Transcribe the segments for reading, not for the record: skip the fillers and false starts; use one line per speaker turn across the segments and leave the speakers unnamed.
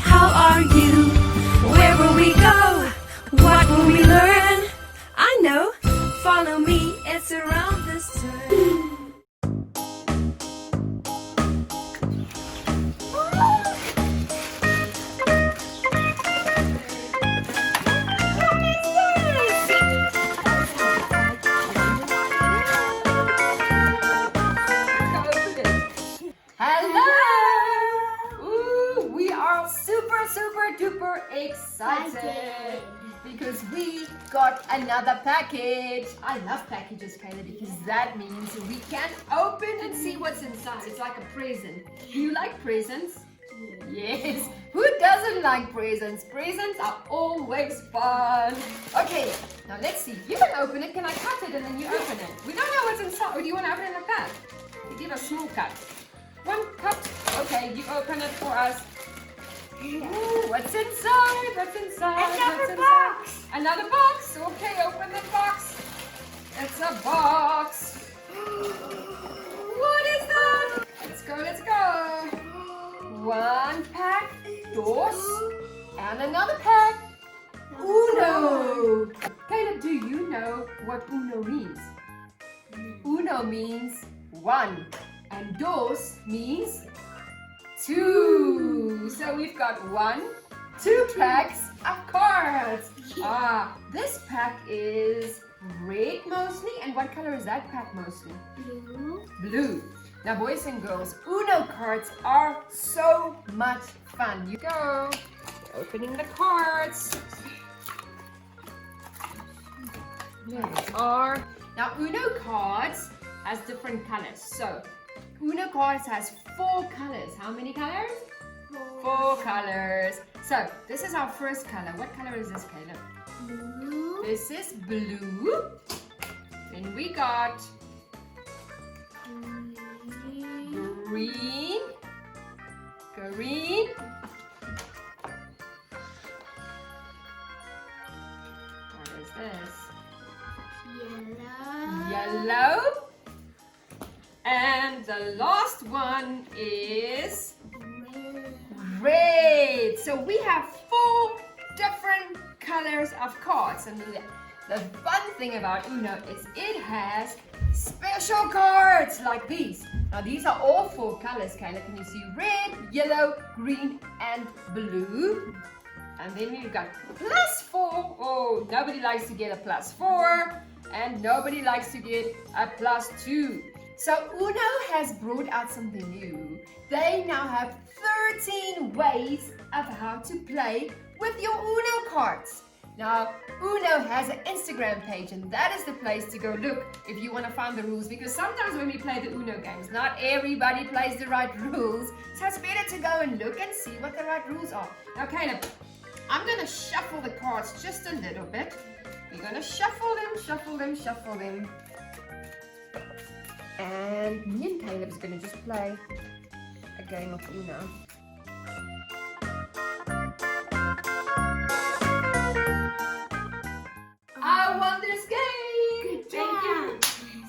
How are you? Where will we go? What will we learn? I know. Follow me. It's around this turn.
Super excited because we got another package. I love packages, Kayla, because that means we can open and see what's inside. It's like a present. Do you like presents? Yes. Who doesn't like presents? Presents are always fun. Okay, now let's see. You can open it. Can I cut it and then you open it? We don't know what's inside. Or do you want to open it like that? You give a small cut. One cut. Okay, you open it for us. Ooh, what's inside? What's inside?
Another box.
Another box. Okay, open the box. It's a box. What is that? Let's go, let's go. One pack, dos, and another pack, Uno. Caleb, do you know what Uno means? Uno means one, and dos means two. So we've got 2 packs of cards. This pack is red mostly. And what color is that pack mostly? Blue. Now boys and girls, Uno cards are so much fun. You go. Opening the cards. There they are. Now Uno cards has different colors. So Uno cards has 4 colors. How many colors? 4 colors. So this is our first color. What color is this, Caleb?
Blue.
This is blue. Then we got green. Green. What is this?
Yellow.
Yellow. And the last one is red. So we have 4 different colors of cards. And the fun thing about Uno is it has special cards like these. Now these are all 4 colors, Kayla. Can you see red, yellow, green, and blue? And then we've got +4. Oh, nobody likes to get a +4. And nobody likes to get a +2. So Uno has brought out something new. They now have 13 ways of how to play with your Uno cards. Now, Uno has an Instagram page, and that is the place to go look if you want to find the rules, because sometimes when we play the Uno games, not everybody plays the right rules. So it's better to go and look and see what the right rules are. Now, Caleb, I'm going to shuffle the cards just a little bit. We're going to shuffle them, shuffle them, shuffle them. And me and Caleb's going to just play a game of Uno. I won this game!
Good job.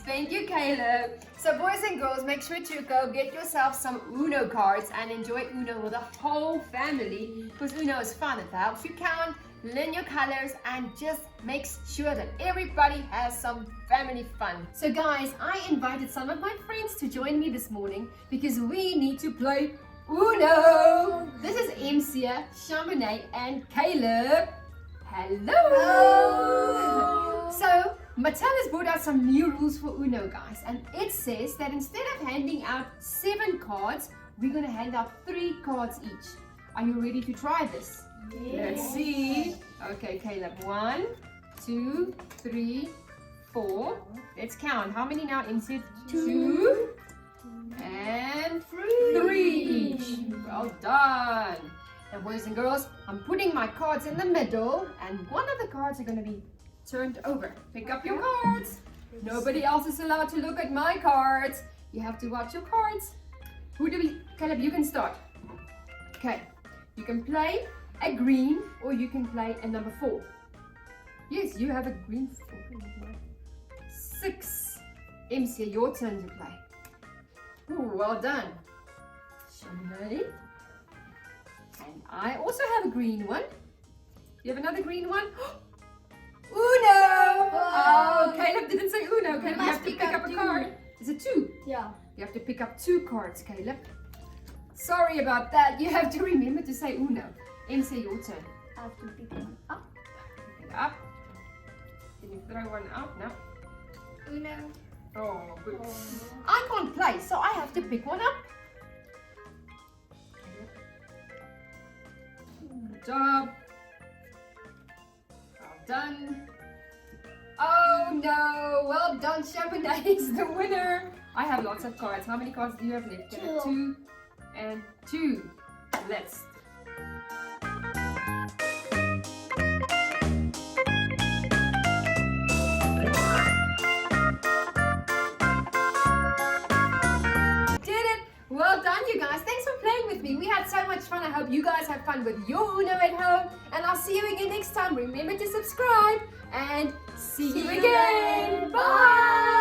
Thank you, Caleb. So boys and girls, make sure to go get yourself some Uno cards and enjoy Uno with the whole family, because Uno is fun. It helps you count, learn your colors, and just makes sure that everybody has some family fun. So guys, I invited some of my friends to join me this morning because we need to play Uno. This is Emsia, Chamonix, and Caleb. Hello! So, Mattel has brought out some new rules for Uno, guys, and it says that instead of handing out 7 cards, we're going to hand out 3 cards each. Are you ready to try this?
Yes.
Let's see. Okay, Caleb. 1, 2, 3, 4. Let's count. How many now? Insert 2 and 3 each. Well done. Now, boys and girls, I'm putting my cards in the middle, and one of the cards are going to be turned over. Pick up your cards. Nobody else is allowed to look at my cards. You have to watch your cards. Caleb, you can start. Okay, you can play a green or you can play a number 4. Yes, you have a green 4. 6. MC, your turn to play. Ooh, well done. Chamonix. And I also have a green one. You have another green one? Uno! Oh, Caleb didn't say Uno. Caleb, you have to pick up a card. Is it 2?
Yeah.
You have to pick up 2 cards, Caleb. Sorry about that. You have to remember to say Uno. MC, your turn.
I have to pick one up.
Pick it up. Can you throw one up? No.
Uno.
Oh, good.
Oh.
I can't play, so I have to pick one up. Good job. Well done. Oh no! Well done, Chamonix is the winner. I have lots of cards. How many cards do you have left? 2 and 2. Let's. Well done, you guys. Thanks for playing with me. We had so much fun. I hope you guys have fun with your Uno at home. And I'll see you again next time. Remember to subscribe and see you again. Bye.